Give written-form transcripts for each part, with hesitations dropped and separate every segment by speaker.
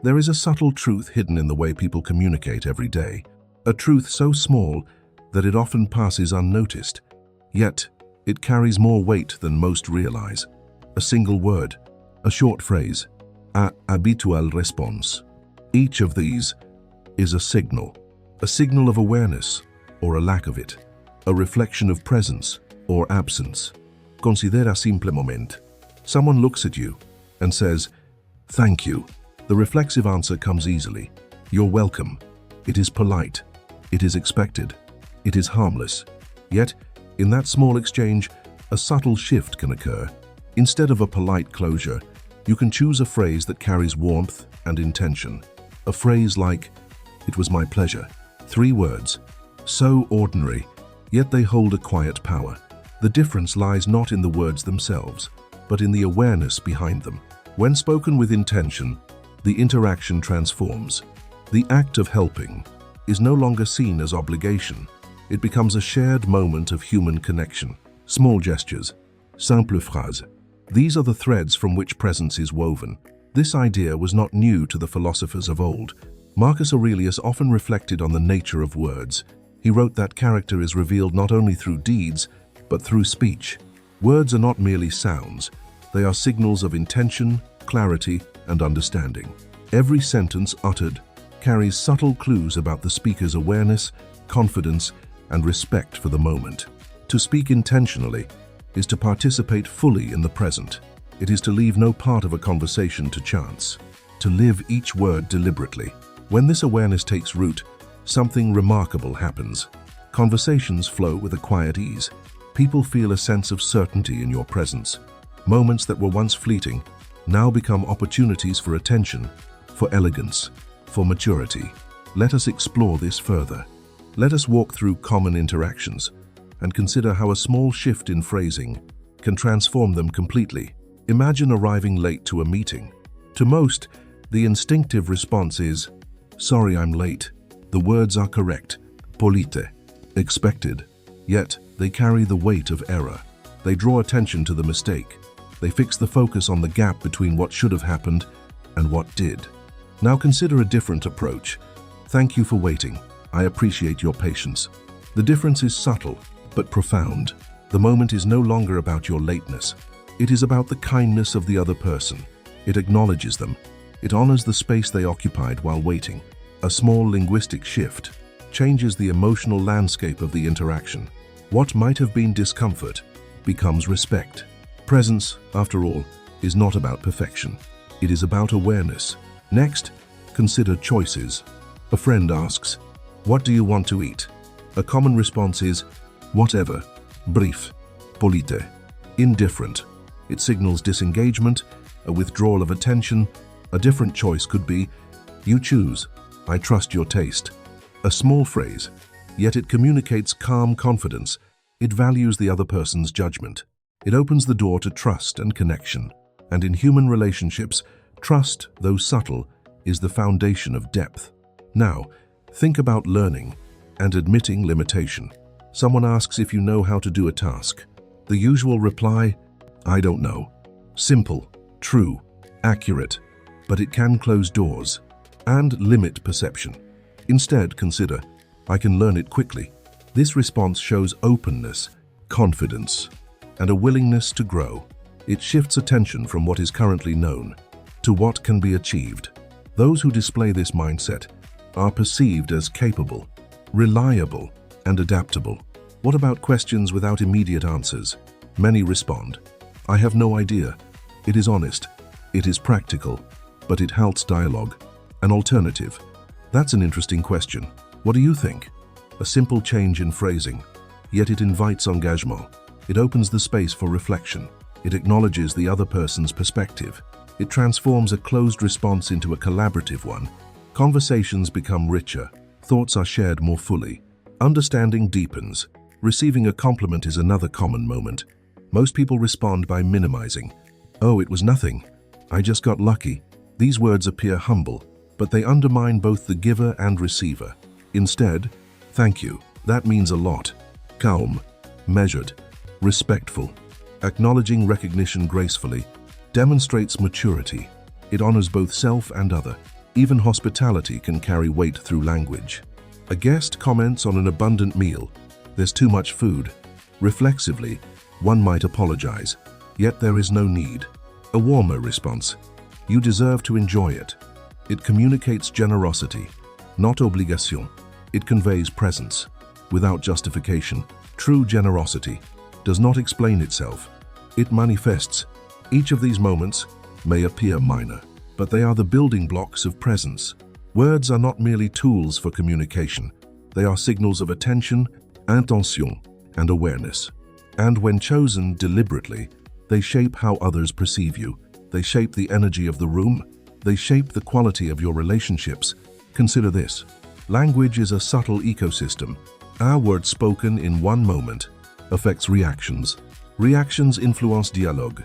Speaker 1: There is a subtle truth hidden in the way people communicate every day, a truth so small that it often passes unnoticed, yet it carries more weight than most realize. A single word, a short phrase, a habitual response. Each of these is a signal of awareness or a lack of it, a reflection of presence or absence. Considera simplemente. Someone looks at you and says, "Thank you." The reflexive answer comes easily. "You're welcome." It is polite. It is expected. It is harmless. Yet, in that small exchange, a subtle shift can occur. Instead of a polite closure, you can choose a phrase that carries warmth and intention. A phrase like, "It was my pleasure." 3 words, so ordinary, yet they hold a quiet power. The difference lies not in the words themselves, but in the awareness behind them. When spoken with intention, the interaction transforms. The act of helping is no longer seen as obligation. It becomes a shared moment of human connection. Small gestures, simple phrases. These are the threads from which presence is woven. This idea was not new to the philosophers of old. Marcus Aurelius often reflected on the nature of words. He wrote that character is revealed not only through deeds, but through speech. Words are not merely sounds. They are signals of intention, clarity, and understanding. Every sentence uttered carries subtle clues about the speaker's awareness, confidence, and respect for the moment. To speak intentionally is to participate fully in the present. It is to leave no part of a conversation to chance, to live each word deliberately. When this awareness takes root, something remarkable happens. Conversations flow with a quiet ease. People feel a sense of certainty in your presence. Moments that were once fleeting now become opportunities for attention, for elegance, for maturity. Let us explore this further. Let us walk through common interactions and consider how a small shift in phrasing can transform them completely. Imagine arriving late to a meeting. To most, the instinctive response is, "Sorry, I'm late." The words are correct, polite, expected, yet they carry the weight of error. They draw attention to the mistake. They fix the focus on the gap between what should have happened and what did. Now consider a different approach. "Thank you for waiting. I appreciate your patience." The difference is subtle, but profound. The moment is no longer about your lateness. It is about the kindness of the other person. It acknowledges them. It honors the space they occupied while waiting. A small linguistic shift changes the emotional landscape of the interaction. What might have been discomfort becomes respect. Presence, after all, is not about perfection. It is about awareness. Next, consider choices. A friend asks, "What do you want to eat?" A common response is, "Whatever." Brief, polite, indifferent. It signals disengagement, a withdrawal of attention. A different choice could be, "You choose. I trust your taste." A small phrase, yet it communicates calm confidence. It values the other person's judgment. It opens the door to trust and connection. And in human relationships, trust, though subtle, is the foundation of depth. Now, think about learning and admitting limitation. Someone asks if you know how to do a task. The usual reply, "I don't know." Simple, true, accurate, but it can close doors and limit perception. Instead, consider, "I can learn it quickly." This response shows openness, confidence, and a willingness to grow. It shifts attention from what is currently known to what can be achieved. Those who display this mindset are perceived as capable, reliable, and adaptable. What about questions without immediate answers? Many respond, "I have no idea." It is honest, it is practical, but it halts dialogue. An alternative. That's an interesting question. What do you think? A simple change in phrasing, yet it invites engagement. It opens the space for reflection. It acknowledges the other person's perspective. It transforms a closed response into a collaborative one. Conversations become richer. Thoughts are shared more fully. Understanding deepens. Receiving a compliment is another common moment. Most people respond by minimizing. "Oh, it was nothing. I just got lucky." These words appear humble, but they undermine both the giver and receiver. Instead, "Thank you. That means a lot." Calm, measured, respectful. Acknowledging recognition gracefully demonstrates maturity. It honors both self and other. Even hospitality can carry weight through language. A guest comments on an abundant meal. There's too much food. Reflexively, one might apologize, yet there is no need. A warmer response. You deserve to enjoy it. It communicates generosity, not obligation. It conveys presence, without justification. True generosity does not explain itself. It manifests. Each of these moments may appear minor, but they are the building blocks of presence. Words are not merely tools for communication. They are signals of attention, intention, and awareness. And when chosen deliberately, they shape how others perceive you. They shape the energy of the room. They shape the quality of your relationships. Consider this. Language is a subtle ecosystem. Our word spoken in one moment affects reactions. Reactions influence dialogue.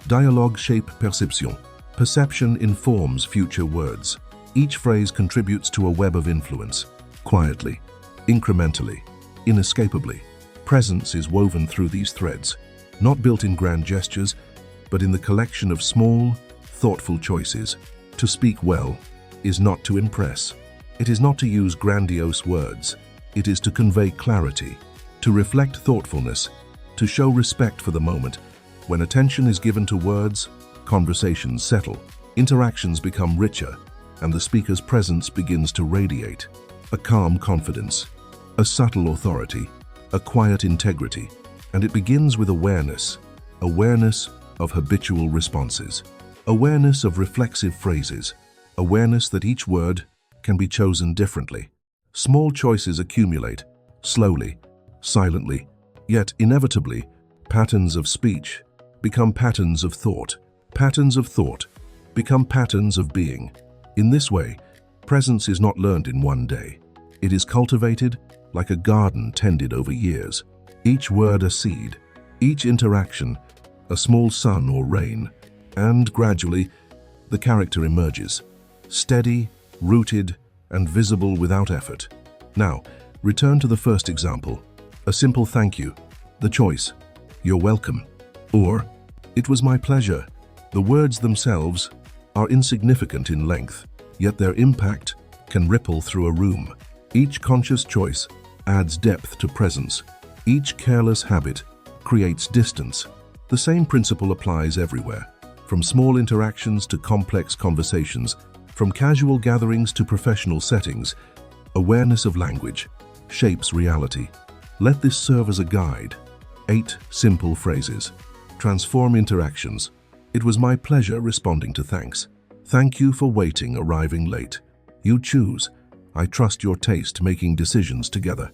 Speaker 1: Dialogue shape perception. Perception informs future words. Each phrase contributes to a web of influence. Quietly, incrementally, inescapably. Presence is woven through these threads, not built in grand gestures, but in the collection of small, thoughtful choices. To speak well is not to impress. It is not to use grandiose words. It is to convey clarity, to reflect thoughtfulness, to show respect for the moment. When attention is given to words, conversations settle, interactions become richer, and the speaker's presence begins to radiate. A calm confidence, a subtle authority, a quiet integrity, and it begins with awareness. Awareness of habitual responses, awareness of reflexive phrases, awareness that each word can be chosen differently. Small choices accumulate, slowly, silently, yet inevitably. Patterns of speech become patterns of thought. Patterns of thought become patterns of being. In this way, presence is not learned in one day. It is cultivated like a garden tended over years. Each word a seed, each interaction a small sun or rain, and gradually the character emerges, steady, rooted, and visible without effort. Now, return to the first example. A simple thank you, the choice, you're welcome, or it was my pleasure. The words themselves are insignificant in length, yet their impact can ripple through a room. Each conscious choice adds depth to presence. Each careless habit creates distance. The same principle applies everywhere, from small interactions to complex conversations, from casual gatherings to professional settings. Awareness of language shapes reality. Let this serve as a guide. 8 simple phrases. Transform interactions. It was my pleasure responding to thanks. Thank you for waiting, arriving late. You choose. I trust your taste, making decisions together.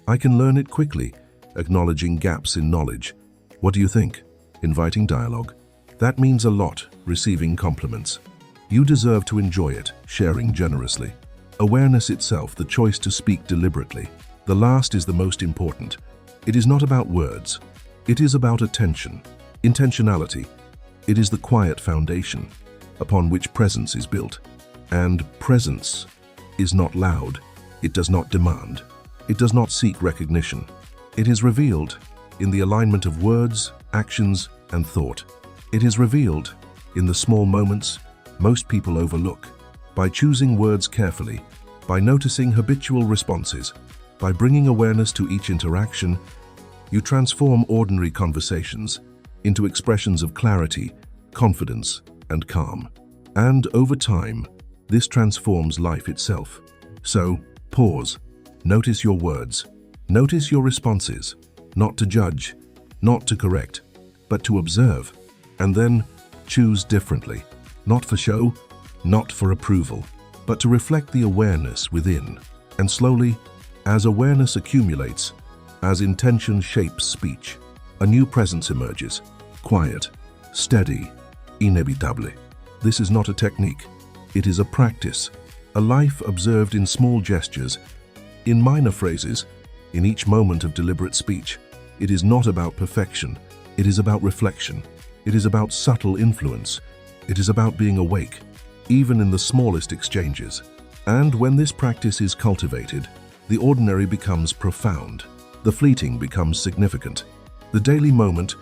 Speaker 1: I can learn it quickly, acknowledging gaps in knowledge. What do you think? Inviting dialogue. That means a lot, receiving compliments. You deserve to enjoy it, sharing generously. Awareness itself, the choice to speak deliberately. The last is the most important. It is not about words. It is about attention, intentionality. It is the quiet foundation upon which presence is built. And presence is not loud. It does not demand. It does not seek recognition. It is revealed in the alignment of words, actions, and thought. It is revealed in the small moments most people overlook. By choosing words carefully, by noticing habitual responses, by bringing awareness to each interaction, you transform ordinary conversations into expressions of clarity, confidence, and calm. And over time, this transforms life itself. So, pause. Notice your words. Notice your responses. Not to judge, not to correct, but to observe. And then choose differently. Not for show, not for approval, but to reflect the awareness within. And slowly, as awareness accumulates, as intention shapes speech, a new presence emerges. Quiet, steady, inevitable. This is not a technique. It is a practice, a life observed in small gestures, in minor phrases, in each moment of deliberate speech. It is not about perfection. It is about reflection. It is about subtle influence. It is about being awake, even in the smallest exchanges. And when this practice is cultivated, the ordinary becomes profound. The fleeting becomes significant. The daily moment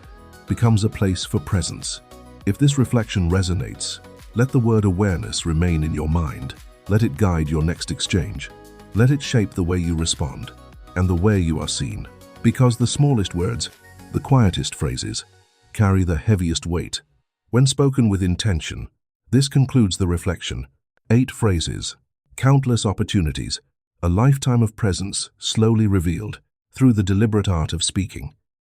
Speaker 1: becomes a place for presence. If this reflection resonates, let the word awareness remain in your mind. Let it guide your next exchange. Let it shape the way you respond and the way you are seen. Because the smallest words, the quietest phrases, carry the heaviest weight. When spoken with intention, this concludes the reflection. 8 phrases, countless opportunities, a lifetime of presence slowly revealed through the deliberate art of speaking.